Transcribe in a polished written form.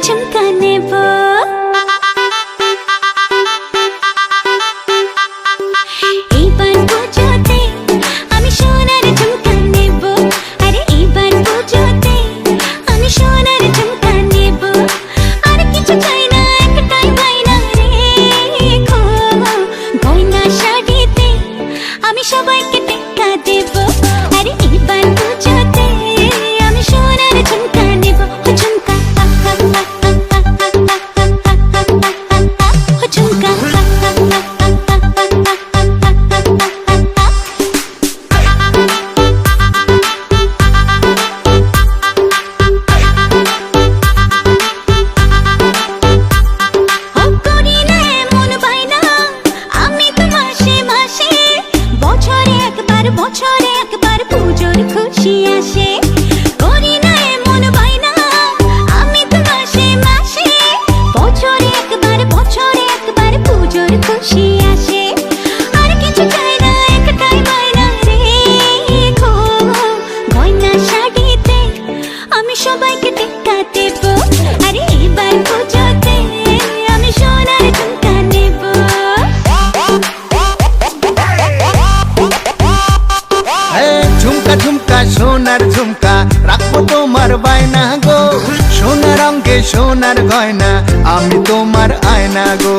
ঝুমকা নেব। এইবার পুজোতে আমি সোনার ঝুমকা নেব। আরে এইবার পুজোতে আমি সোনার ঝুমকা নেব। আর কিছু চাই না, একটাই বায়না রেখো, গয়না শাড়িতে আমি সবাইকে টেক্কা দেব। আরে এইবার পুজোতে আমি সোনার ঝুমকা নেব। ঝুমকা ঝুমকা বছরে একবার পুজোর খুশি আসে। করি না এমন বায়না আমি তো মাসে মাসে, বছরে একবার পুজোর খুশি আসে। আর কিছু চাই না, একটাই বায়না রেখো, গয়না শাড়িতে আমি সবাইকে টেক্কা দেব। আরে এবার পুজোতে আমি সোনার ঝুমকা নেব। ঝুমকা ঝুমকা সোনার ঝুমকা রাখবো তোমার বায়না গো, সোনার অঙ্গে সোনার গয়না আমি তোমার আয়না গো।